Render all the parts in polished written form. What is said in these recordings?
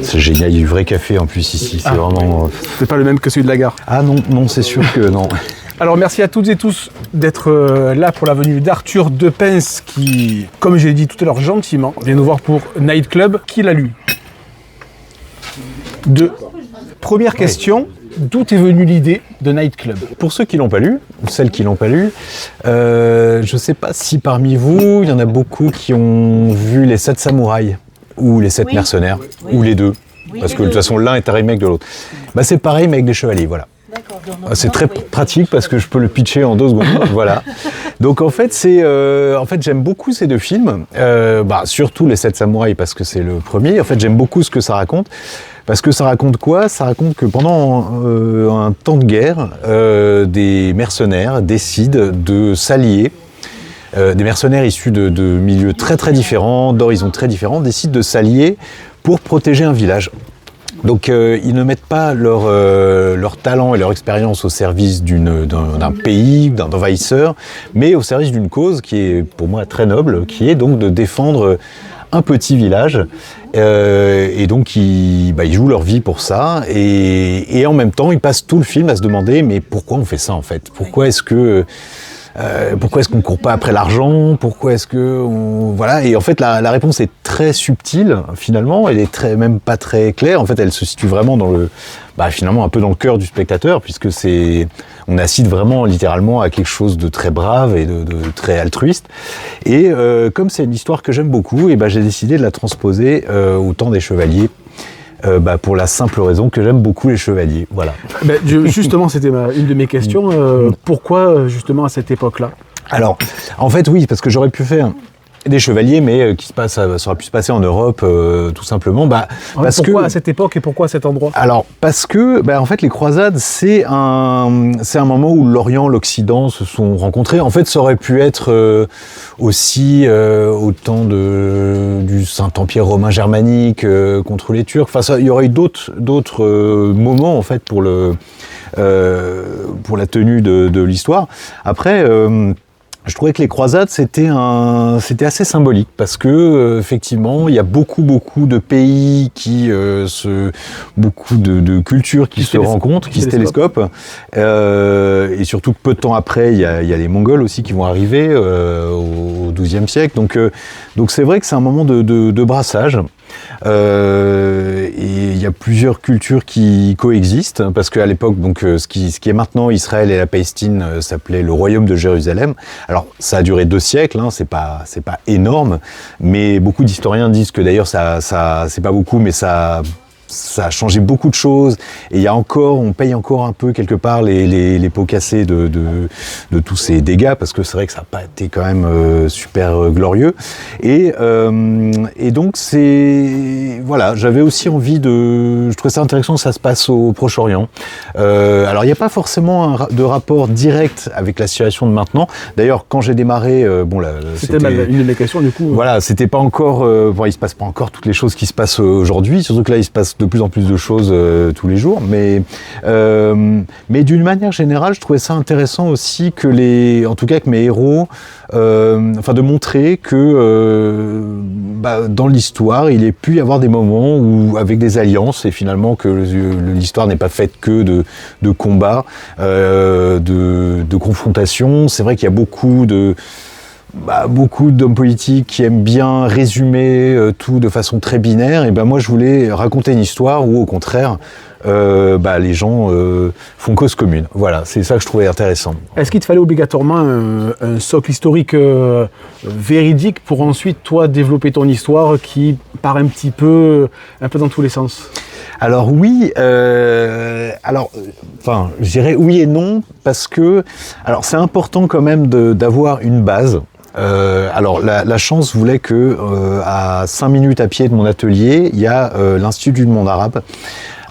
C'est génial, il y a du vrai café en plus ici, c'est vraiment... C'est pas le même que celui de la gare. Ah non, c'est sûr que non. Alors merci à toutes et tous d'être là pour la venue d'Arthur Depens qui, comme je l'ai dit tout à l'heure gentiment, vient nous voir pour Night Club. Qui l'a lu? Première question, d'où est venue l'idée de Night Club? Pour ceux qui l'ont pas lu, ou celles qui l'ont pas lu, je sais pas si parmi vous, il y en a beaucoup qui ont vu les 7 samouraïs, ou les 7 mercenaires, ou les deux, parce que de toute façon l'un est un remake de l'autre. Bah, c'est pareil mais avec des chevaliers, voilà. C'est très pratique parce que je peux le pitcher en 2 secondes, voilà. Donc en fait, j'aime beaucoup ces 2 films, surtout les 7 samouraïs parce que c'est le premier. En fait, j'aime beaucoup ce que ça raconte. Parce que ça raconte quoi? Ça raconte que pendant un temps de guerre, des mercenaires décident de s'allier. Des mercenaires issus de milieux très très différents, d'horizons très différents, décident de s'allier pour protéger un village. Donc ils ne mettent pas leur talent et leur expérience au service d'un pays, d'un envahisseur, mais au service d'une cause qui est pour moi très noble, qui est donc de défendre un petit village. Et donc ils jouent leur vie pour ça, et en même temps ils passent tout le film à se demander mais pourquoi on fait ça en fait? Pourquoi est-ce qu'on court pas après l'argent? Pourquoi est-ce que voilà? Et en fait la réponse est très subtile finalement, elle est même pas très claire. En fait, elle se situe vraiment finalement un peu dans le cœur du spectateur, puisque on assiste vraiment littéralement à quelque chose de très brave et de très altruiste. Et comme c'est une histoire que j'aime beaucoup, et j'ai décidé de la transposer au temps des chevaliers. Pour la simple raison que j'aime beaucoup les chevaliers, voilà. Justement, c'était une de mes questions. Pourquoi justement à cette époque-là? Alors, en fait, oui, parce que j'aurais pu faire des chevaliers, mais ça aurait pu se passer en Europe, tout simplement. Pourquoi à cette époque et pourquoi à cet endroit? Alors, parce que, en fait, les croisades, c'est un moment où l'Orient, l'Occident se sont rencontrés. En fait, ça aurait pu être aussi au temps du Saint-Empire romain germanique contre les Turcs. Enfin, il y aurait eu d'autres moments, en fait, pour la tenue de l'histoire. Après, je trouvais que les croisades, c'était assez symbolique parce que effectivement, il y a beaucoup de pays beaucoup de cultures qui se rencontrent, qui se télescopent. Et surtout que peu de temps après, il y a les Mongols aussi qui vont arriver au XIIe siècle. Donc c'est vrai que c'est un moment de brassage. Et il y a plusieurs cultures qui coexistent parce qu'à l'époque, ce qui est maintenant Israël et la Palestine s'appelait le royaume de Jérusalem. Alors ça a duré 2 siècles, c'est pas énorme, mais beaucoup d'historiens disent que d'ailleurs ça c'est pas beaucoup, mais ça a changé beaucoup de choses, et on paye encore un peu quelque part les pots cassés de tous ces dégâts, parce que c'est vrai que ça n'a pas été quand même super glorieux, et donc j'avais aussi envie je trouvais ça intéressant que ça se passe au Proche-Orient. Alors il n'y a pas forcément de rapport direct avec la situation de maintenant. D'ailleurs, quand j'ai démarré, c'était une de mes questions du coup. Voilà, c'était pas encore, il se passe pas encore toutes les choses qui se passent aujourd'hui, surtout que là il se passe de plus en plus de choses tous les jours, mais d'une manière générale, je trouvais ça intéressant aussi que mes héros, de montrer que dans l'histoire, il ait pu y avoir des moments où, avec des alliances, et finalement que l'histoire n'est pas faite que de combats, de confrontations. C'est vrai qu'il y a beaucoup d'hommes politiques qui aiment bien résumer tout de façon très binaire, et moi je voulais raconter une histoire où au contraire les gens font cause commune. Voilà, c'est ça que je trouvais intéressant. Est-ce qu'il te fallait obligatoirement un socle historique véridique pour ensuite toi développer ton histoire qui part un peu dans tous les sens? Alors oui, je dirais oui et non, parce que c'est important quand même d'avoir une base. La chance voulait que à 5 minutes à pied de mon atelier, il y a l'Institut du monde arabe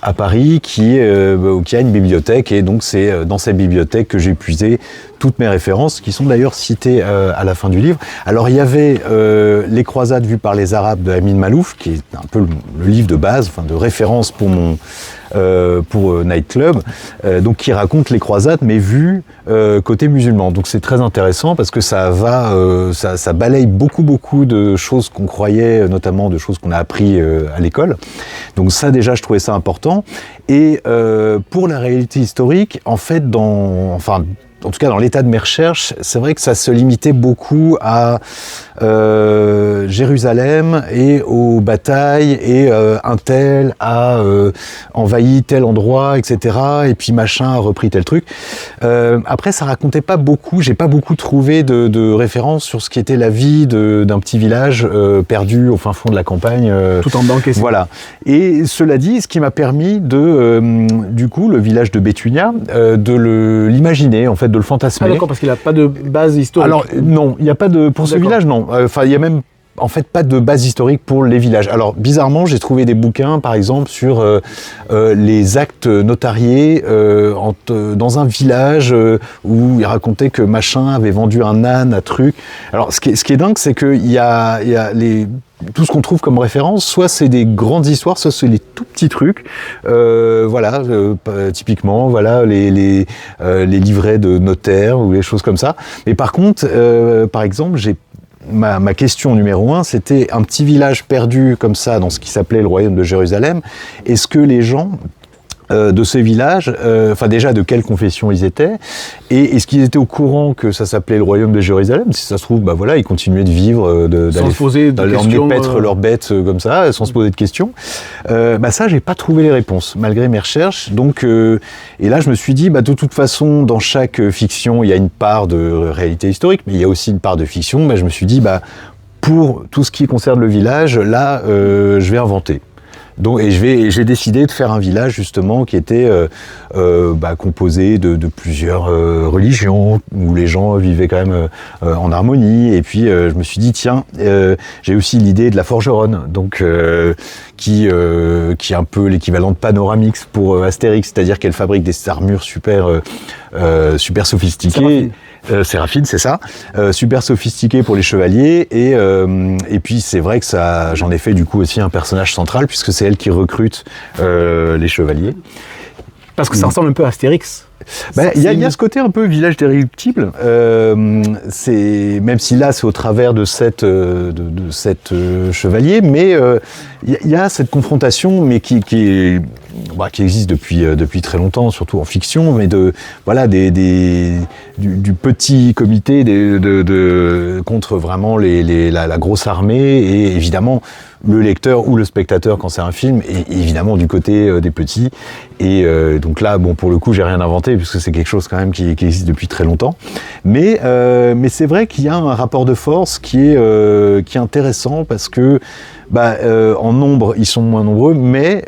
à Paris qui a une bibliothèque, et donc c'est dans cette bibliothèque que j'ai puisé toutes mes références, qui sont d'ailleurs citées à la fin du livre. Alors il y avait Les croisades vues par les Arabes de Amin Malouf, qui est un peu le livre de base, enfin de référence pour Night Club, donc qui raconte les croisades mais vu côté musulman. Donc c'est très intéressant parce que ça balaye beaucoup de choses qu'on croyait, notamment de choses qu'on a appris à l'école. Donc ça déjà je trouvais ça important. Et pour la réalité historique, en fait en tout cas dans l'état de mes recherches, c'est vrai que ça se limitait beaucoup à Jérusalem et aux batailles et un tel a envahi tel endroit, etc. Et puis machin a repris tel truc. Après, ça racontait pas beaucoup. J'ai pas beaucoup trouvé de références sur ce qui était la vie d'un petit village perdu au fin fond de la campagne. Tout en banque. Voilà. Et cela dit, ce qui m'a permis du coup, le village de Béthunia, de l'imaginer, en fait, de le fantasmer. Ah d'accord, parce qu'il n'a pas de base historique. Alors non, il n'y a pas de pour ce village, non. Enfin, il y a même en fait pas de base historique pour les villages. Alors bizarrement, j'ai trouvé des bouquins, par exemple, sur les actes notariés dans un village où il racontait que machin avait vendu un âne à truc. Alors ce qui est dingue, c'est que il y a tout ce qu'on trouve comme référence, soit c'est des grandes histoires, soit c'est des tout petits trucs. Typiquement, voilà les livrets de notaires ou les choses comme ça. Mais par contre, par exemple, ma question numéro 1, c'était un petit village perdu comme ça dans ce qui s'appelait le royaume de Jérusalem. Est-ce que les gens de ce village, déjà de quelle confession ils étaient, et est-ce qu'ils étaient au courant que ça s'appelait le royaume de Jérusalem? Si ça se trouve, ils continuaient de vivre, d'aller emmener paître leurs bêtes comme ça, sans se poser de questions. Ça, j'ai pas trouvé les réponses, malgré mes recherches. Donc, et là, je me suis dit, de toute façon, dans chaque fiction, il y a une part de réalité historique, mais il y a aussi une part de fiction. Je me suis dit, pour tout ce qui concerne le village, là, je vais inventer. Donc, j'ai décidé de faire un village justement qui était composé de plusieurs religions, où les gens vivaient quand même en harmonie. Et puis je me suis dit tiens, j'ai aussi l'idée de la forgeronne, donc qui est un peu l'équivalent de Panoramix pour Astérix, c'est-à-dire qu'elle fabrique des armures super sophistiquées. Séraphine, c'est ça, super sophistiqué pour les chevaliers, et puis c'est vrai que j'en ai fait du coup aussi un personnage central, puisque c'est elle qui recrute les chevaliers. Parce que ça ressemble un peu à Astérix. Il y a ce côté un peu village d'irréductibles, même si là c'est au travers de sept chevaliers, mais il y a cette confrontation, mais qui existe depuis très longtemps, surtout en fiction, mais du petit comité contre vraiment la grosse armée, et évidemment le lecteur ou le spectateur quand c'est un film, et évidemment du côté des petits. Et donc là, pour le coup, j'ai rien inventé puisque c'est quelque chose quand même qui existe depuis très longtemps. Mais c'est vrai qu'il y a un rapport de force qui est intéressant, parce que en nombre, ils sont moins nombreux, mais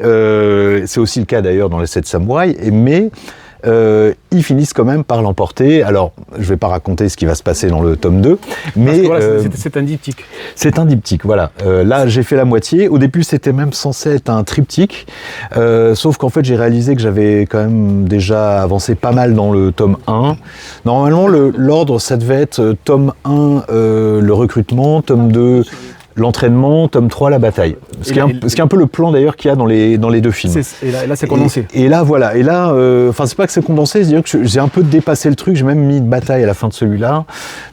c'est aussi le cas d'ailleurs dans les 7 samouraïs. Mais ils finissent quand même par l'emporter. Alors, je ne vais pas raconter ce qui va se passer dans le tome 2, mais c'est un diptyque. C'est un diptyque, voilà. Là, j'ai fait la moitié. Au début, c'était même censé être un triptyque, sauf qu'en fait, j'ai réalisé que j'avais quand même déjà avancé pas mal dans le tome 1. Normalement, l'ordre, ça devait être tome 1, le recrutement, tome 2, l'entraînement, tome 3, la bataille. Ce qui est un peu le plan d'ailleurs qu'il y a dans les deux films. Et là c'est condensé. Et là, voilà. Et là, c'est pas que c'est condensé, c'est-à-dire que j'ai un peu dépassé le truc, j'ai même mis une bataille à la fin de celui-là.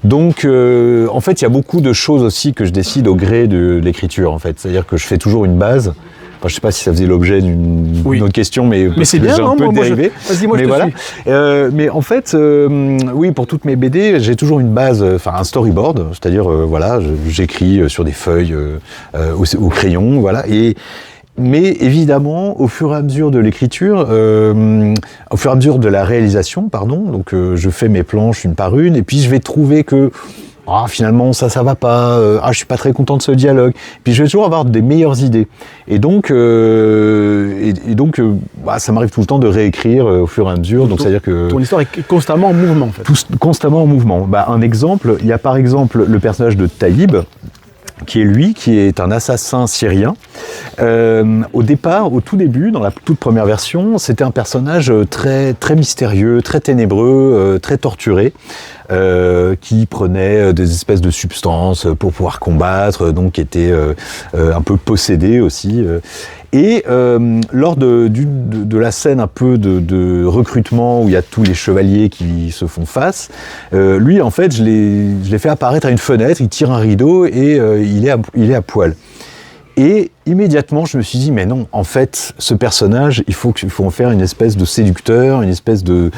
Donc, en fait, il y a beaucoup de choses aussi que je décide au gré de l'écriture, en fait. C'est-à-dire que je fais toujours une base. Enfin, je sais pas si ça faisait l'objet d'une autre question, mais c'est bien, un peu dérivé. Vas-y, moi, je te suis. Mais en fait, oui, pour toutes mes BD, j'ai toujours une base, un storyboard, c'est-à-dire, j'écris sur des feuilles au crayon, voilà. Mais évidemment, au fur et à mesure de l'écriture, au fur et à mesure de la réalisation, donc je fais mes planches une par une, et puis je vais trouver que finalement ça va pas, je suis pas très content de ce dialogue. Puis je vais toujours avoir des meilleures idées. Et donc, ça m'arrive tout le temps de réécrire au fur et à mesure. Donc c'est-à-dire que ton histoire est constamment en mouvement, en fait. Constamment en mouvement. Un exemple, il y a par exemple le personnage de Taïb, qui est un assassin syrien. Au départ, au tout début, dans la toute première version, c'était un personnage très, très mystérieux, très ténébreux, très torturé, qui prenait des espèces de substances pour pouvoir combattre, donc qui était un peu possédé aussi. Et lors de la scène un peu de recrutement où il y a tous les chevaliers qui se font face, lui en fait je l'ai fait apparaître à une fenêtre, il tire un rideau et il est à poil. Et immédiatement, je me suis dit, mais non, en fait, ce personnage, il faut en faire une espèce de séducteur, une espèce de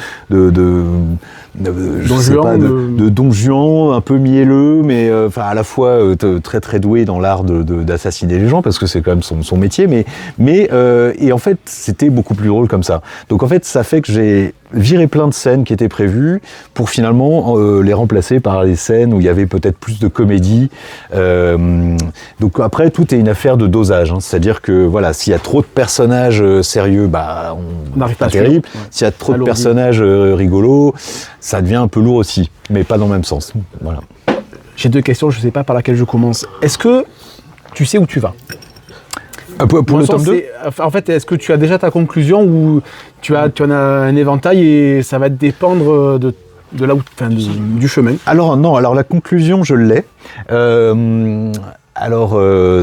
Don Juan, un peu mielleux, mais à la fois très très doué dans l'art d'assassiner les gens, parce que c'est quand même son métier, et en fait, c'était beaucoup plus drôle comme ça. Donc en fait, ça fait que j'ai viré plein de scènes qui étaient prévues pour finalement les remplacer par des scènes où il y avait peut-être plus de comédie. Donc après, tout est une affaire de dosage. C'est-à-dire que voilà, s'il y a trop de personnages sérieux, on n'arrive pas terrible. Ouais. S'il y a trop de personnages rigolos, ça devient un peu lourd aussi, mais pas dans le même sens. Voilà. J'ai 2 questions, je ne sais pas par laquelle je commence. Est-ce que tu sais où tu vas ? Pour le tome 2 ? En fait, est-ce que tu as déjà ta conclusion ou tu en as un éventail et ça va dépendre de là où, du chemin ? Alors non, la conclusion, je l'ai.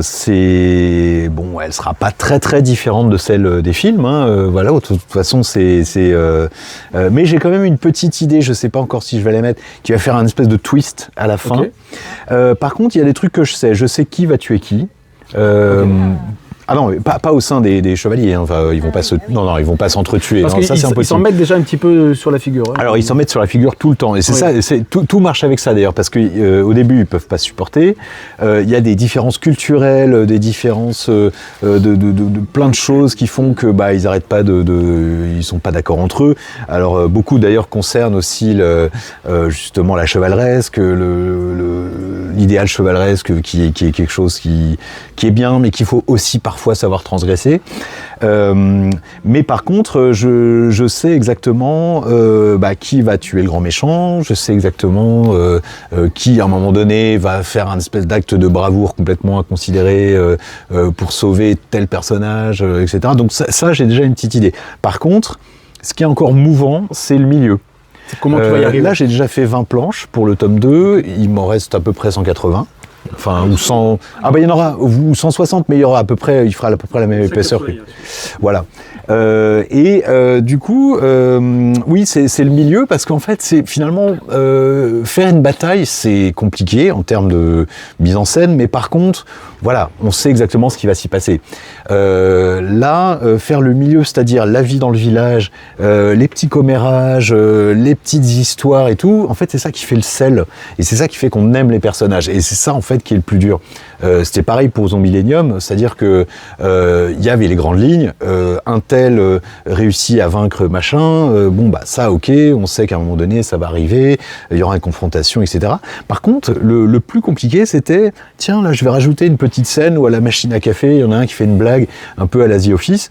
C'est bon, elle sera pas très très différente de celle des films. Voilà, de toute façon, mais j'ai quand même une petite idée. Je sais pas encore si je vais la mettre, qui va faire un espèce de twist à la fin. Okay. Par contre, il y a des trucs que je sais. Je sais qui va tuer qui. Okay. Ah non, pas au sein des chevaliers. Enfin, ils vont pas ils vont pas s'entretuer. Parce ça, c'est impossible. Ils s'en mettent déjà un petit peu sur la figure. Alors, ils s'en mettent sur la figure tout le temps. Et c'est ça. Tout marche avec ça d'ailleurs, parce que au début, ils peuvent pas supporter. Il y a des différences culturelles, des différences de plein de choses qui font que ils arrêtent pas ils sont pas d'accord entre eux. Alors, beaucoup d'ailleurs concernent aussi justement la chevaleresque, l'idéal chevaleresque qui est quelque chose qui est bien, mais qu'il faut aussi parfois savoir transgresser. Mais par contre, je sais exactement qui va tuer le grand méchant, je sais exactement qui, à un moment donné, va faire un espèce d'acte de bravoure complètement inconsidéré pour sauver tel personnage, etc. Donc ça, j'ai déjà une petite idée. Par contre, ce qui est encore mouvant, c'est le milieu. Comment tu vas y arriver ? Là, j'ai déjà fait 20 planches pour le tome 2, il m'en reste à peu près 180. Enfin, ou 100. Il y en aura, ou 160, mais il y aura il fera à peu près la même épaisseur. Voilà. Du coup, oui, c'est le milieu, parce qu'en fait, c'est finalement faire une bataille, c'est compliqué en termes de mise en scène, mais par contre, voilà, on sait exactement ce qui va s'y passer. Là, faire le milieu, c'est-à-dire la vie dans le village, les petits commérages, les petites histoires et tout, en fait, c'est ça qui fait le sel, et c'est ça qui fait qu'on aime les personnages, et c'est ça en fait qui est le plus dur. C'était pareil pour Zombilenium, c'est-à-dire que il y avait les grandes lignes, un tel réussit à vaincre machin, ça ok, on sait qu'à un moment donné ça va arriver, il y aura une confrontation, etc. Par contre, le plus compliqué, c'était, tiens, là je vais rajouter une petite scène où à la machine à café, il y en a un qui fait une blague un peu à la The Office,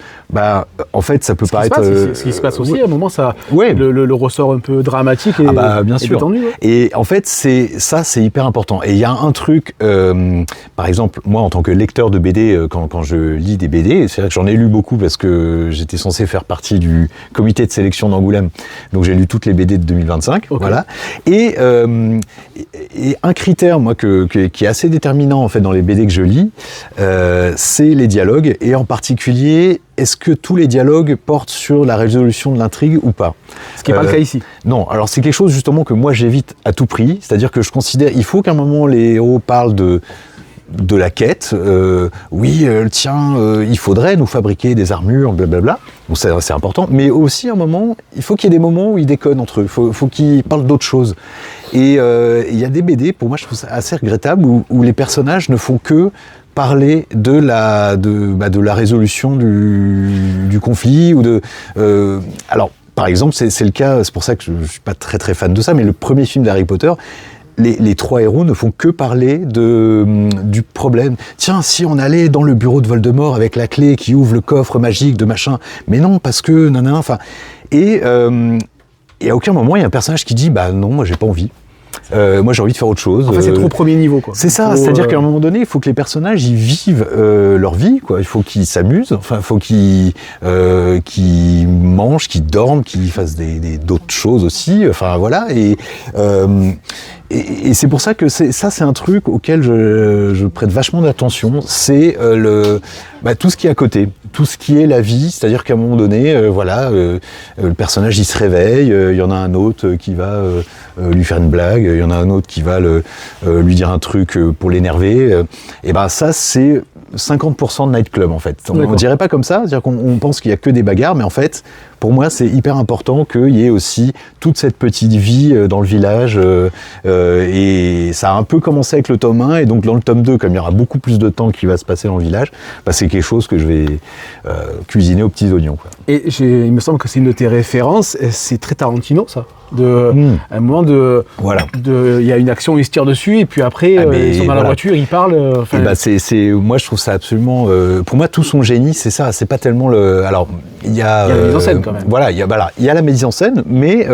en fait ça peut paraître... Ce qui se passe aussi, à un moment, ça, le ressort un peu dramatique et, bien sûr. Détendu. Ouais. Et en fait, c'est hyper important. Et il y a un truc, par exemple, moi en tant que lecteur de BD, quand je lis des BD, c'est vrai que j'en ai lu beaucoup parce que j'étais censé faire partie du comité de sélection d'Angoulême, donc j'ai lu toutes les BD de 2025, okay. Voilà. Et un critère, moi, qui est assez déterminant en fait dans les BD que je lis, c'est les dialogues, et en particulier, est-ce que tous les dialogues portent sur la résolution de l'intrigue ou pas ? Ce qui n'est pas le cas ici. Non, alors c'est quelque chose justement que moi j'évite à tout prix, c'est-à-dire que je considère, il faut qu'à un moment les héros parlent de la quête, il faudrait nous fabriquer des armures, blablabla, bon, c'est important, mais aussi à un moment, il faut qu'il y ait des moments où ils déconnent entre eux, il faut qu'ils parlent d'autre chose. Et il y a des BD, pour moi je trouve ça assez regrettable, où les personnages ne font que parler de la résolution du conflit, ou alors par exemple, c'est le cas, c'est pour ça que je suis pas très très fan de ça, mais le premier film d'Harry Potter, les 3 héros ne font que parler du problème. Tiens, si on allait dans le bureau de Voldemort avec la clé qui ouvre le coffre magique de machin, mais non, parce que nanana, enfin, et à aucun moment il y a un personnage qui dit non, moi j'ai pas envie. moi j'ai envie de faire autre chose. En fait, c'est trop premier niveau, quoi. C'est ça, c'est-à-dire qu'à un moment donné, il faut que les personnages ils vivent leur vie, quoi. Il faut qu'ils s'amusent, enfin, il faut qu'ils mangent, qu'ils dorment, qu'ils fassent d'autres choses aussi. Enfin voilà, et c'est pour ça que c'est un truc auquel je prête vachement d'attention. C'est tout ce qui est à côté, tout ce qui est la vie, c'est-à-dire qu'à un moment donné, le personnage il se réveille, il y en a un autre qui va lui faire une blague, il y en a un autre qui va lui dire un truc pour l'énerver. Et ben ça c'est 50% de nightclub en fait. On dirait pas comme ça, c'est-à-dire qu'on pense qu'il y a que des bagarres, mais en fait, pour moi, c'est hyper important qu'il y ait aussi toute cette petite vie dans le village. Et ça a un peu commencé avec le tome 1, et donc dans le tome 2, comme il y aura beaucoup plus de temps qui va se passer dans le village, c'est quelque chose que je vais cuisiner aux petits oignons, quoi. Et il me semble que c'est une de tes références, c'est très Tarantino, ça. À un moment, il y a une action, il se tire dessus, et puis après, ils sont dans la voiture, ils parlent. Moi, je trouve ça absolument. Pour moi, tout son génie, c'est ça. C'est pas tellement le. Alors, il y a la mise en scène quand même. Voilà, il y a la mise en scène, mais.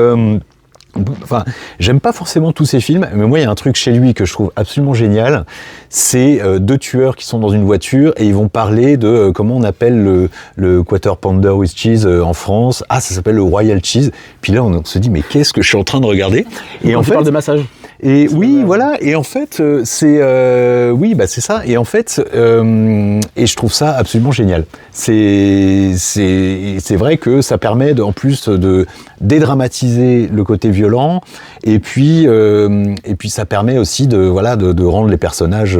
J'aime pas forcément tous ces films, mais moi il y a un truc chez lui que je trouve absolument génial, c'est deux tueurs qui sont dans une voiture et ils vont parler de comment on appelle le Quarter Pounder with Cheese en France. Ah, ça s'appelle le Royal Cheese. Puis là on se dit mais qu'est-ce que je suis en train de regarder? Et en fait, parle de massage. Et oui, voilà. Et en fait, c'est ça. Et en fait, et je trouve ça absolument génial. C'est vrai que ça permet en plus de dédramatiser le côté violent. Et puis ça permet aussi de rendre les personnages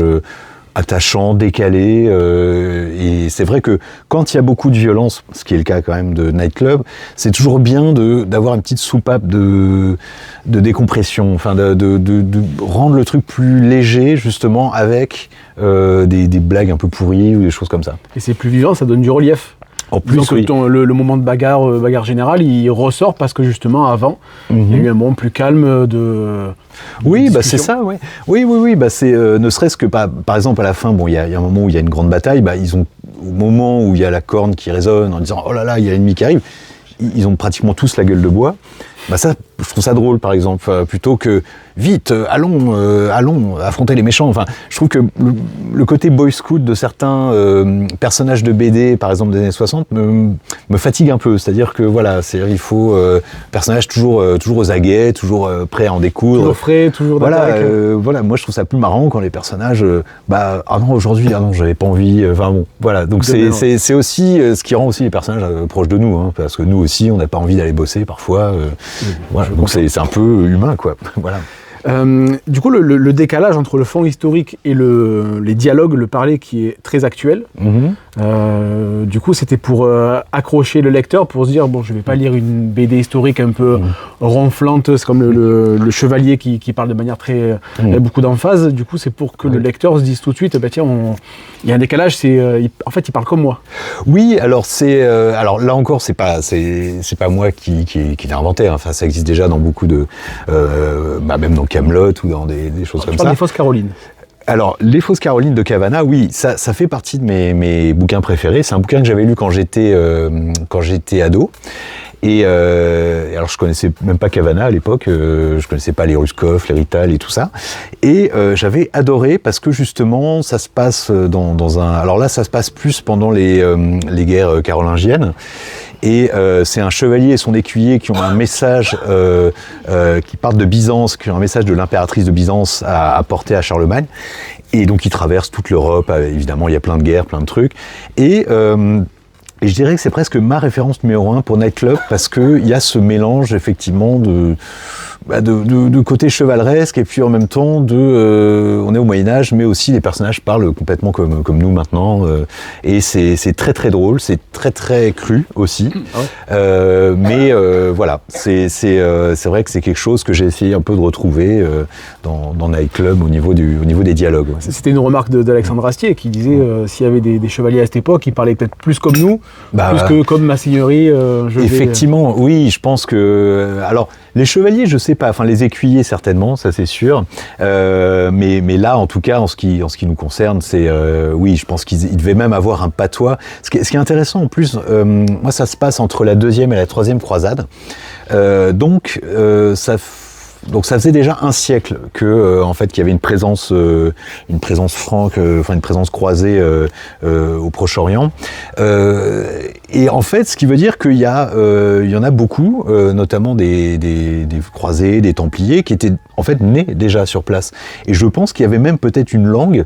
attachant, décalé, et c'est vrai que quand il y a beaucoup de violence, ce qui est le cas quand même de Nightclub, c'est toujours bien d'avoir une petite soupape de décompression, enfin de rendre le truc plus léger justement avec des blagues un peu pourries ou des choses comme ça. Et c'est plus vivant, ça donne du relief. En plus, le moment de bagarre générale, il ressort parce que justement avant, il y a eu un moment plus calme de c'est ça, ouais. Oui, c'est ne serait-ce que par exemple à la fin, il y a un moment où il y a une grande bataille, ils ont au moment où il y a la corne qui résonne en disant oh là là, il y a l'ennemi qui arrive, ils ont pratiquement tous la gueule de bois. Ça, je trouve ça drôle, par exemple, plutôt que vite, allons affronter les méchants. Enfin, je trouve que le côté boy scout de certains personnages de BD, par exemple des années 60, me fatigue un peu. C'est-à-dire que il faut personnage toujours aux aguets, toujours prêt à en découdre, toujours frais, toujours d'attaque. Moi je trouve ça plus marrant quand les personnages, aujourd'hui, j'avais pas envie. Donc c'est aussi ce qui rend aussi les personnages proches de nous, hein, parce que nous aussi, on n'a pas envie d'aller bosser parfois. Donc c'est un peu humain, quoi. Voilà. Du coup, le décalage entre le fond historique et les dialogues, le parler qui est très actuel, du coup, c'était pour accrocher le lecteur, pour se dire, je vais pas lire une BD historique un peu ronflante, c'est comme le chevalier qui parle de manière très... beaucoup d'emphase. Du coup, c'est pour que le lecteur se dise tout de suite, il y a un décalage, en fait, il parle comme moi. Oui, alors là encore, c'est pas moi qui l'ai inventé, hein. Enfin, ça existe déjà dans beaucoup de... même dans Camelot ou dans des choses comme ça. Des Fausses Carolines. Alors, Les Fausses Carolines de Cavana, oui, ça fait partie de mes bouquins préférés. C'est un bouquin que j'avais lu quand j'étais ado. Et alors, je connaissais même pas Cavana à l'époque. Je connaissais pas les Ruskov, les Rital et tout ça. Et j'avais adoré parce que justement, ça se passe dans un... Alors là, ça se passe plus pendant les guerres carolingiennes. Et c'est un chevalier et son écuyer qui ont un message qui partent de Byzance, qui ont un message de l'impératrice de Byzance à apporter à Charlemagne. Et donc ils traversent toute l'Europe, évidemment il y a plein de guerres, plein de trucs. Et je dirais que c'est presque ma référence numéro 1 pour Nightclub, parce qu'il y a ce mélange effectivement de côté chevaleresque, et puis en même temps on est au Moyen-Âge, mais aussi les personnages parlent complètement comme nous maintenant, et c'est très très drôle, c'est très très cru aussi, mais c'est vrai que c'est quelque chose que j'ai essayé un peu de retrouver dans Nightclub au niveau des dialogues. Ouais. C'était une remarque d'Alexandre Astier qui disait s'il y avait des chevaliers à cette époque, ils parlaient peut-être plus comme nous, plus que comme ma seigneurie. Effectivement, oui, je pense que... Alors, les chevaliers, je sais pas, enfin les écuyers certainement, ça c'est sûr, mais là en tout cas en ce qui nous concerne, c'est oui, je pense qu'ils devaient même avoir un patois. Ce qui est intéressant en plus, moi ça se passe entre la 2e et la 3e croisade, donc ça donc ça faisait déjà un siècle que en fait qu'il y avait une présence franque, enfin une présence croisée au Proche-Orient. Et en fait, ce qui veut dire qu'il y en a beaucoup, notamment des croisés, des Templiers, qui étaient en fait nés déjà sur place. Et je pense qu'il y avait même peut-être une langue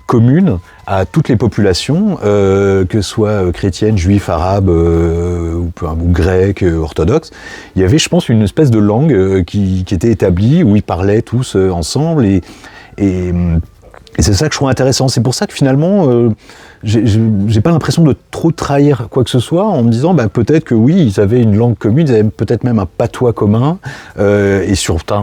commune à toutes les populations, que ce soit chrétiennes, juifs, arabes, ou grecs, orthodoxes. Il y avait, je pense, une espèce de langue qui était établie, où ils parlaient tous ensemble, et c'est ça que je trouve intéressant. C'est pour ça que finalement, j'ai pas l'impression de trop trahir quoi que ce soit, en me disant peut-être que oui, ils avaient une langue commune, ils avaient peut-être même un patois commun, et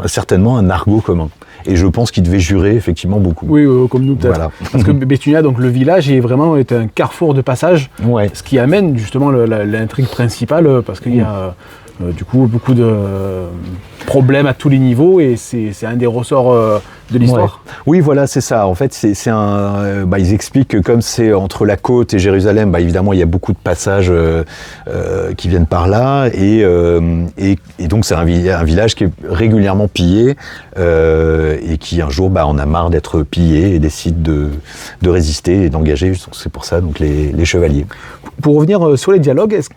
certainement un argot commun. Et je pense qu'ils devaient jurer effectivement beaucoup. Oui, comme nous peut-être. Voilà. Parce que Béthunia, donc le village, est un carrefour de passage, ce qui amène justement l'intrigue principale, parce qu'il y a du coup beaucoup de problèmes à tous les niveaux, et c'est un des ressorts de l'histoire. Ouais. Oui, voilà, c'est ça. En fait, ils expliquent que comme c'est entre la côte et Jérusalem, évidemment, il y a beaucoup de passages qui viennent par là, et donc c'est un village qui est régulièrement pillé, et qui un jour en a marre d'être pillé et décide de résister et d'engager. C'est pour ça donc les chevaliers. Pour revenir sur les dialogues, est-ce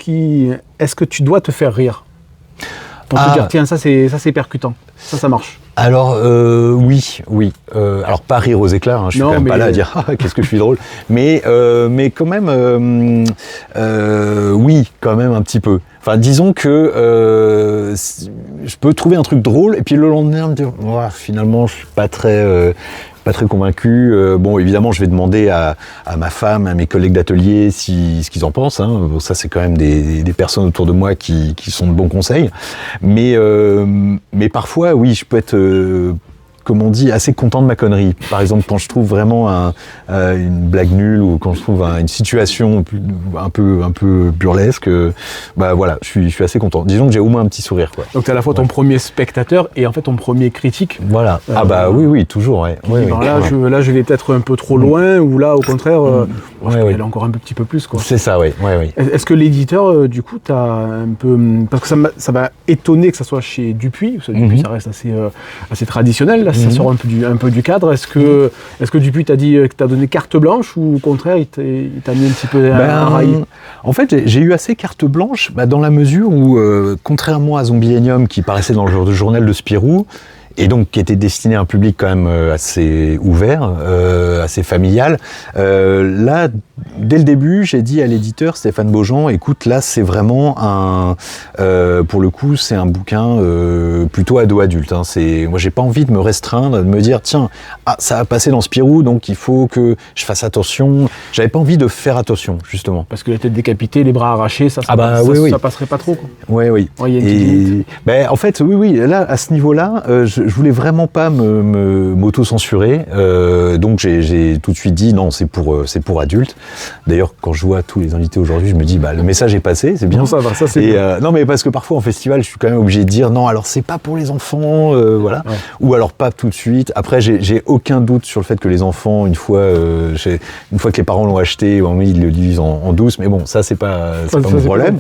que tu dois te faire rire pour te dire tiens, ça c'est percutant, ça marche? Alors oui. Alors pas rire aux éclats, je suis quand même pas là à dire qu'est-ce que je suis drôle, mais quand même oui, quand même un petit peu. Enfin, disons que je peux trouver un truc drôle et puis le lendemain me dire finalement je suis pas très convaincu. Bon, évidemment, je vais demander à ma femme, à mes collègues d'atelier ce qu'ils en pensent. Bon, ça, c'est quand même des personnes autour de moi qui sont de bons conseils. Mais parfois, oui, je peux être, comme on dit, assez content de ma connerie. Par exemple, quand je trouve vraiment une blague nulle, ou quand je trouve une situation un peu burlesque, voilà, je suis assez content. Disons que j'ai au moins un petit sourire, quoi. Donc, tu es à la fois ton premier spectateur et en fait ton premier critique. Voilà. Oui, toujours, ouais. Là, je vais peut-être un peu trop loin, ou là, au contraire, je peux aller encore un petit peu plus, quoi. C'est ça, oui. Est-ce que l'éditeur, du coup, t'as un peu... Parce que ça m'a étonné que ça soit chez Dupuis, parce que Dupuis, ça reste assez traditionnel, là, ça sort un peu du cadre. Est-ce que Dupuis t'a dit que t'as donné carte blanche, ou au contraire, il t'a mis un petit peu un rail? En fait, j'ai eu assez carte blanche, dans la mesure où, contrairement à Zombielenium, qui paraissait dans le journal de Spirou, et donc qui était destiné à un public quand même assez ouvert, assez familial. Là, dès le début, j'ai dit à l'éditeur Stéphane Beaujean, écoute, là c'est vraiment pour le coup, c'est un bouquin plutôt ado-adulte. Moi, j'ai pas envie de me restreindre, de me dire tiens, ça va passer dans Spirou, donc il faut que je fasse attention. J'avais pas envie de faire attention, justement. Parce que la tête décapitée, les bras arrachés, ça passerait pas trop, quoi. Oui. En fait, oui. Là, à ce niveau-là, je voulais vraiment pas m'auto-censurer, donc j'ai tout de suite dit non, c'est pour adultes. D'ailleurs, quand je vois tous les invités aujourd'hui, je me dis le message est passé, c'est bien. Non, ça va, ça c'est bien. Non, mais parce que parfois en festival, je suis quand même obligé de dire non, alors c'est pas pour les enfants, voilà, ou alors pas tout de suite. Après, j'ai aucun doute sur le fait que les enfants, une fois que les parents l'ont acheté, ils le lisent en douce, mais bon, ça c'est pas mon problème.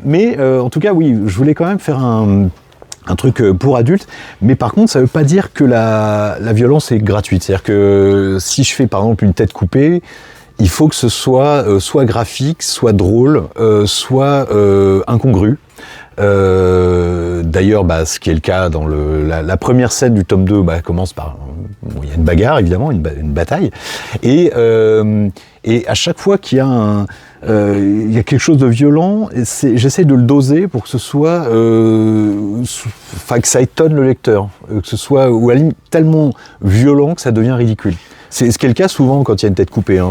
Mais en tout cas, oui, je voulais quand même faire un truc pour adultes, mais par contre ça veut pas dire que la violence est gratuite. C'est-à-dire que si je fais par exemple une tête coupée, il faut que ce soit graphique, soit drôle, soit incongru. D'ailleurs, ce qui est le cas dans la première scène du tome 2, commence par il y a une bagarre, évidemment, une bataille, et à chaque fois qu'il y a il y a quelque chose de violent, j'essaie de le doser pour que ce soit, que ça étonne le lecteur, que ce soit, ou à la limite, tellement violent que ça devient ridicule. C'est ce qui est le cas souvent quand il y a une tête coupée.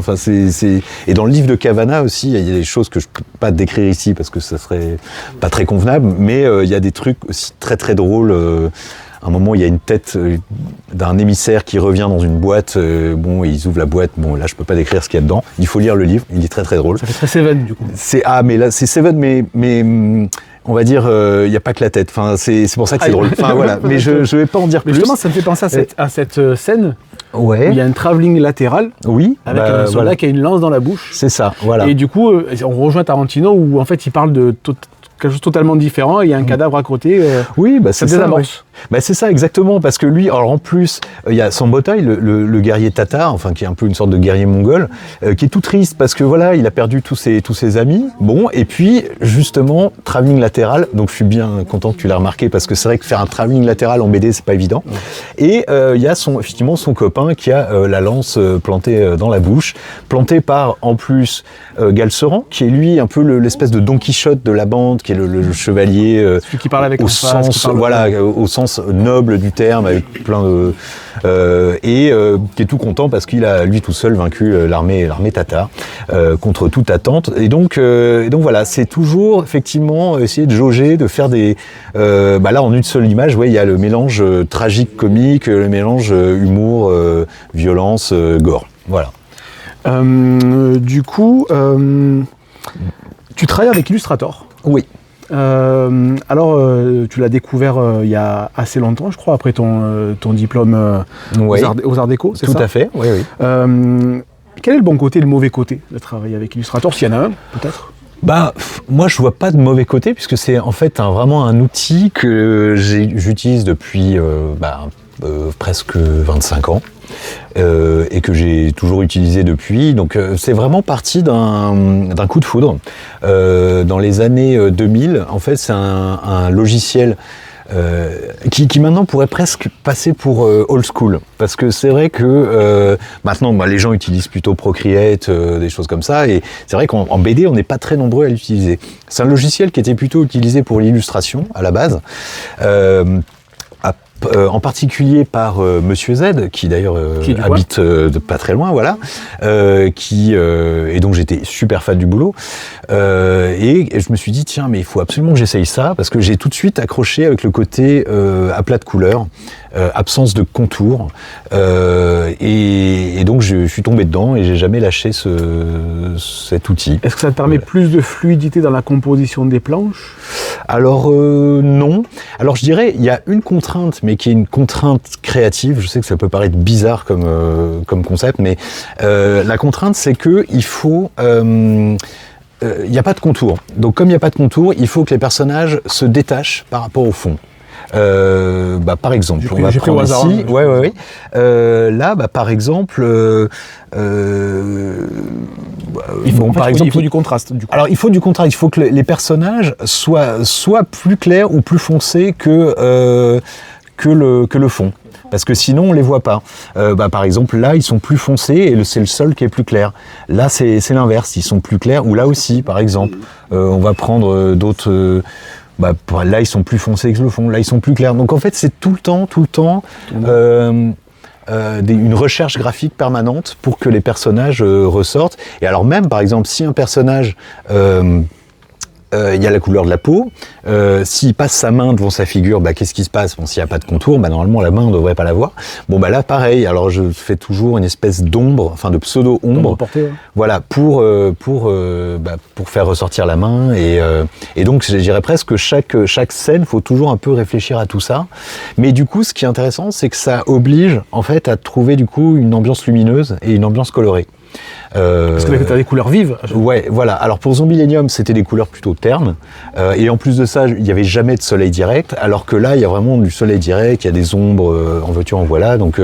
Et dans le livre de Cavana aussi, il y a des choses que je ne peux pas décrire ici parce que ça serait pas très convenable, mais il y a des trucs aussi très très drôles. À un moment, il y a une tête d'un émissaire qui revient dans une boîte. Ils ouvrent la boîte. Bon, là, je peux pas décrire ce qu'il y a dedans. Il faut lire le livre. Il est très très drôle. Ça fait très Seven du coup. Mais là, c'est Seven, mais on va dire, il n'y a pas que la tête. C'est pour ça que c'est drôle. Voilà. Mais je vais pas en dire plus. Justement, ça me fait penser à cette scène. Ouais. Où il y a un travelling latéral. Oui. Avec un soldat qui a une lance dans la bouche. C'est ça. Voilà. Et du coup, on rejoint Tarantino où en fait il parle de quelque chose de totalement différent, et il y a un cadavre à côté. Oui, c'est ça. désamorce. C'est ça, exactement, parce que lui, alors en plus, il y a Sambotai, le guerrier tatar, enfin qui est un peu une sorte de guerrier mongol, qui est tout triste parce que voilà, il a perdu tous ses amis. Bon, et puis justement, travelling latéral. Donc je suis bien content que tu l'aies remarqué parce que c'est vrai que faire un travelling latéral en BD, c'est pas évident. Et il y a effectivement son copain qui a la lance plantée dans la bouche, plantée par en plus Galceran, qui est lui un peu l'espèce de Don Quichotte de la bande, qui est le chevalier Celui qui parle avec au emphase, sens, au sens noble du terme, avec plein de qui est tout content parce qu'il a lui tout seul vaincu l'armée tatare contre toute attente. Et donc voilà, c'est toujours effectivement essayer de jauger, de faire des là en une seule image, il y a le mélange tragique comique, le mélange humour, violence, gore. Voilà. Du coup, tu travailles avec Illustrator. Oui. Alors, tu l'as découvert il y a assez longtemps, je crois, après ton diplôme aux Arts Déco, c'est ça ? Tout à fait, oui. Quel est le bon côté et le mauvais côté de travailler avec Illustrator, s'il y en a un, peut-être ? Moi, je vois pas de mauvais côté, puisque c'est en fait vraiment un outil que j'utilise depuis presque 25 ans. Et que j'ai toujours utilisé depuis. Donc c'est vraiment parti d'un coup de foudre. Dans les années 2000, en fait, c'est un logiciel qui maintenant pourrait presque passer pour old school. Parce que c'est vrai que maintenant, les gens utilisent plutôt Procreate, des choses comme ça. Et c'est vrai qu'en BD, on n'est pas très nombreux à l'utiliser. C'est un logiciel qui était plutôt utilisé pour l'illustration, à la base. En particulier par Monsieur Z, qui d'ailleurs habite pas très loin, voilà, et donc j'étais super fan du boulot, et je me suis dit tiens, mais il faut absolument que j'essaye ça, parce que j'ai tout de suite accroché avec le côté aplat de couleurs, absence de contours, et donc je suis tombé dedans et j'ai jamais lâché cet outil. Est-ce que ça te permet plus de fluidité dans la composition des planches ? Alors non. Alors je dirais, il y a une contrainte, mais qui est une contrainte créative. Je sais que ça peut paraître bizarre comme concept, mais la contrainte, c'est que il faut il n'y a pas de contour. Donc comme il n'y a pas de contour, il faut que les personnages se détachent par rapport au fond. Par exemple, on va prendre ici. Là, par exemple, il faut du contraste. Du coup. Alors, il faut du contraste. Il faut que les personnages soient plus clairs ou plus foncés que le fond. Parce que sinon, on les voit pas. Par exemple, là, ils sont plus foncés et c'est le sol qui est plus clair. Là, c'est l'inverse. Ils sont plus clairs. Ou là aussi, par exemple, on va prendre d'autres. Là, ils sont plus foncés que le fond. Là, ils sont plus clairs. Donc, en fait, c'est tout le temps une recherche graphique permanente pour que les personnages ressortent. Et alors même, par exemple, si un personnage... il y a la couleur de la peau. S'il passe sa main devant sa figure, qu'est-ce qui se passe ? S'il n'y a pas de contour, normalement la main on ne devrait pas la voir. Là pareil, alors je fais toujours une espèce d'ombre, enfin de pseudo-ombre, voilà, pour faire ressortir la main. Et donc je dirais presque que chaque scène, faut toujours un peu réfléchir à tout ça. Mais du coup, ce qui est intéressant, c'est que ça oblige en fait à trouver du coup une ambiance lumineuse et une ambiance colorée. Parce que tu as des couleurs vives. Ouais, voilà. Alors pour Zombielenium, c'était des couleurs plutôt ternes. Et en plus de ça, il n'y avait jamais de soleil direct. Alors que là, il y a vraiment du soleil direct, il y a des ombres, en veux-tu, en voilà. Donc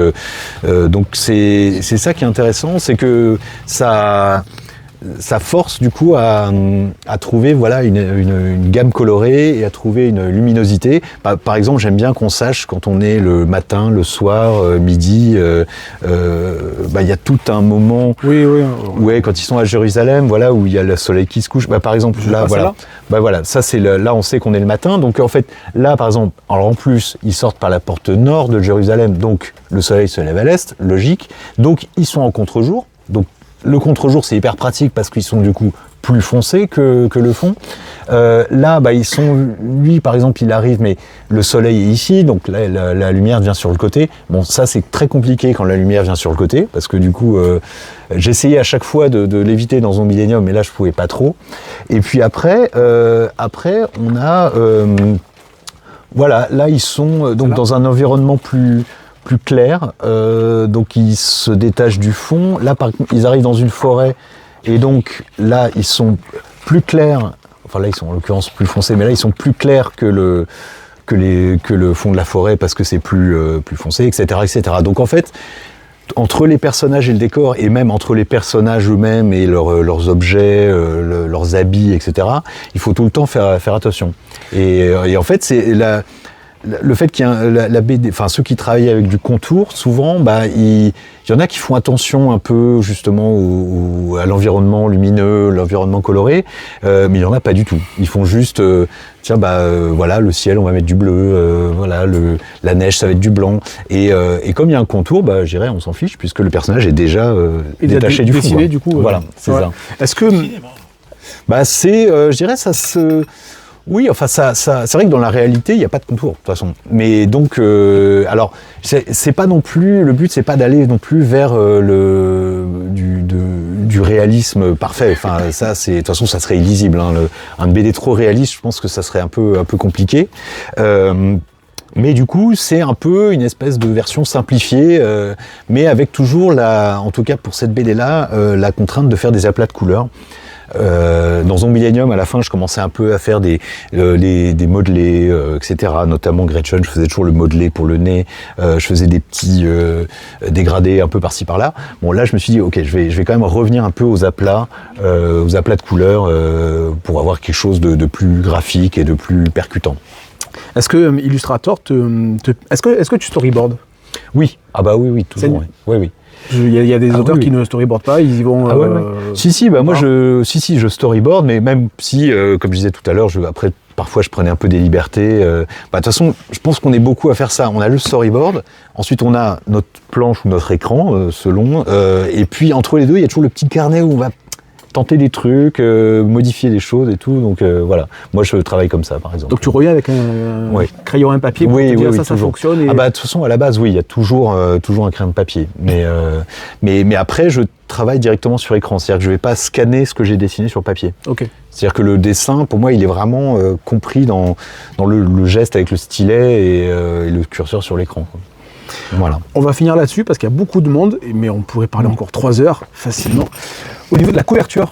c'est ça qui est intéressant, c'est que ça force du coup à trouver une gamme colorée et à trouver une luminosité. Par exemple, j'aime bien qu'on sache quand on est le matin, le soir, midi, il y a tout un moment quand ils sont à Jérusalem, voilà, où il y a le soleil qui se couche. Par exemple, là, voilà. Ça c'est là on sait qu'on est le matin. Donc en fait, là par exemple, alors en plus, ils sortent par la porte nord de Jérusalem, donc le soleil se lève à l'est, logique. Donc ils sont en contre-jour. Donc le contre-jour, c'est hyper pratique parce qu'ils sont du coup plus foncés que le fond. Là, ils sont... Lui, par exemple, il arrive, mais le soleil est ici, donc là, la lumière vient sur le côté. Bon, ça, c'est très compliqué quand la lumière vient sur le côté, parce que du coup, j'essayais à chaque fois de l'éviter dans Zombielenium, mais là, je pouvais pas trop. Et puis après, on a... là, ils sont donc dans un environnement plus clair, donc ils se détachent du fond. Là, ils arrivent dans une forêt, et donc là, ils sont plus clairs, enfin là ils sont en l'occurrence plus foncés, mais là ils sont plus clairs que le fond de la forêt parce que c'est plus foncé, etc., etc. Donc en fait, entre les personnages et le décor, et même entre les personnages eux-mêmes et leurs objets, leurs habits, etc., il faut tout le temps faire attention. Et en fait, c'est le fait qu'il y a la BD, enfin ceux qui travaillent avec du contour, souvent, il y en a qui font attention un peu justement à l'environnement lumineux, l'environnement coloré, mais il y en a pas du tout. Ils font juste, voilà, le ciel, on va mettre du bleu, voilà, la neige, ça va être du blanc. Et comme il y a un contour, je dirais, on s'en fiche puisque le personnage est déjà détaché du fond. Dessiné, du coup. Voilà, c'est ça. Est-ce que, je dirais, ça se. Oui, enfin, c'est vrai que dans la réalité, il n'y a pas de contour, de toute façon. Mais donc, alors, c'est pas non plus, le but, c'est pas d'aller non plus vers du réalisme parfait. Enfin, ça, de toute façon, ça serait illisible. Hein. Un BD trop réaliste, je pense que ça serait un peu compliqué. Mais du coup, c'est un peu une espèce de version simplifiée, mais avec toujours, en tout cas pour cette BD-là, la contrainte de faire des aplats de couleurs. Dans Zombilenium, à la fin, je commençais un peu à faire des modelés, etc. Notamment Gretchen, je faisais toujours le modelé pour le nez. Je faisais des petits dégradés un peu par-ci par-là. Bon, là, je me suis dit, ok, je vais quand même revenir un peu aux aplats de couleurs pour avoir quelque chose de plus graphique et de plus percutant. Est-ce que Illustrator est-ce que tu storyboardes? Oui. Ah oui, toujours. Oui. Il y a des auteurs qui ne storyboardent pas, ils y vont. Moi je storyboard, mais même si, comme je disais tout à l'heure, après parfois je prenais un peu des libertés. De toute façon, je pense qu'on est beaucoup à faire ça. On a le storyboard, ensuite on a notre planche ou notre écran, selon, et puis entre les deux, il y a toujours le petit carnet où on va tenter des trucs, modifier des choses et tout. Donc voilà, moi je travaille comme ça par exemple. Donc tu reviens avec un crayon et un papier pour te dire ça fonctionne. De toute façon, à la base, oui, il y a toujours un crayon de papier. Mais après, je travaille directement sur écran. C'est-à-dire que je ne vais pas scanner ce que j'ai dessiné sur papier. Ok. C'est-à-dire que le dessin, pour moi, il est vraiment compris dans le geste avec le stylet et le curseur sur l'écran. Voilà. On va finir là-dessus parce qu'il y a beaucoup de monde, mais on pourrait parler encore 3 heures facilement. Au niveau de la couverture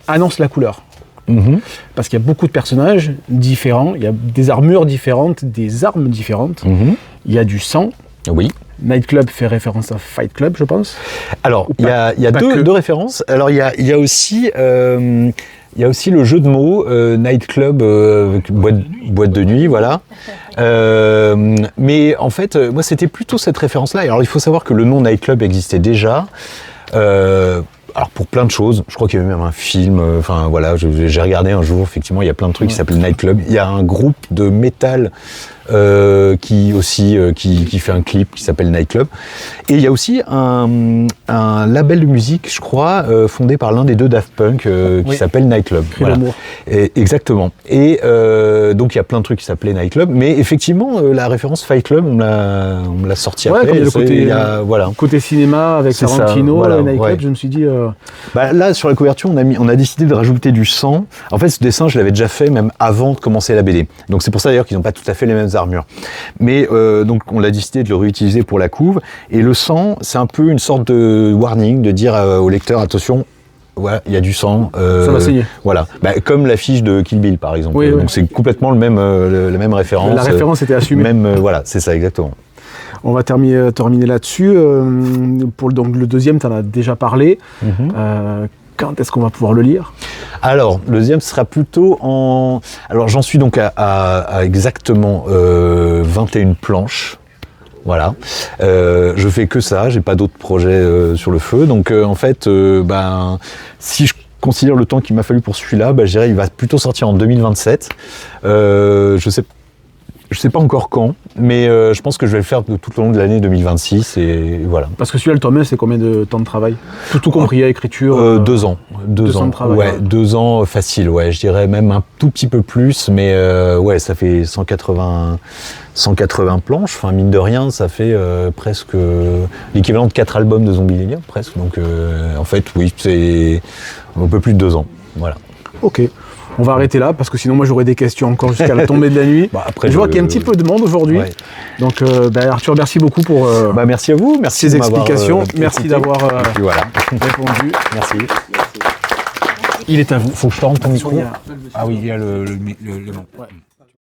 annonce la couleur. Parce qu'il y a beaucoup de personnages différents, il y a des armures différentes, des armes différentes, il y a du sang. Oui. Nightclub fait référence à Fight Club, je pense. Alors, il y a deux références. Alors, il y a aussi le jeu de mots, Nightclub, boîte de nuit, voilà. Mais en fait, moi, c'était plutôt cette référence-là. Alors, il faut savoir que le nom Nightclub existait déjà. Alors pour plein de choses, je crois qu'il y avait même un film, enfin voilà, j'ai regardé un jour, effectivement, il y a plein de trucs qui s'appellent Nightclub. Il y a un groupe de métal qui fait un clip qui s'appelle Nightclub. Et il y a aussi un label de musique, je crois, fondé par l'un des deux Daft Punk qui s'appelle Nightclub. Voilà. Exactement. Et donc il y a plein de trucs qui s'appelaient Nightclub, mais effectivement la référence Fight Club, on me l'a sorti après. Comme le côté cinéma avec Tarantino, voilà, Nightclub, je me suis dit. Là sur la couverture, on a décidé de rajouter du sang. En fait, ce dessin, je l'avais déjà fait même avant de commencer la BD. Donc c'est pour ça d'ailleurs qu'ils n'ont pas tout à fait les mêmes armures. Mais donc on a décidé de le réutiliser pour la couve. Et le sang, c'est un peu une sorte de warning, de dire au lecteur, attention, voilà, il y a du sang. Ça va saigner. Voilà, comme l'affiche de Kill Bill par exemple. Oui, donc c'est complètement la même référence. La référence était assumée. Voilà, c'est ça exactement. On va terminer là-dessus. Donc le deuxième, tu en as déjà parlé. Quand est-ce qu'on va pouvoir le lire? Alors, le deuxième sera plutôt en... Alors, j'en suis donc à exactement 21 planches. Voilà. Je fais que ça, j'ai pas d'autres projets sur le feu. Donc, en fait, si je considère le temps qu'il m'a fallu pour celui-là, je dirais il va plutôt sortir en 2027. Je sais pas encore quand, mais je pense que je vais le faire tout au long de l'année 2026 et voilà. Parce que celui-là, le tome 1, c'est combien de temps de travail? Tout compris à écriture 2 ans. 2 ans de travail. Ouais, 2 ans facile, ouais. Je dirais même un tout petit peu plus, mais ça fait 180 planches. Enfin, mine de rien, ça fait presque l'équivalent de 4 albums de Zombilenium, presque. Donc, en fait, oui, c'est un peu plus de 2 ans. Voilà. Ok. On va arrêter là, parce que sinon moi j'aurais des questions encore jusqu'à la tombée de la nuit. Après, je vois qu'il y a un petit peu de monde aujourd'hui. Ouais. Donc Arthur, merci beaucoup pour merci à vous, merci ces explications. Merci d'avoir répondu. Merci. Il est à vous. Faut que je te rende ton micro. Il y a- Ah oui, il y a le nom. Ouais.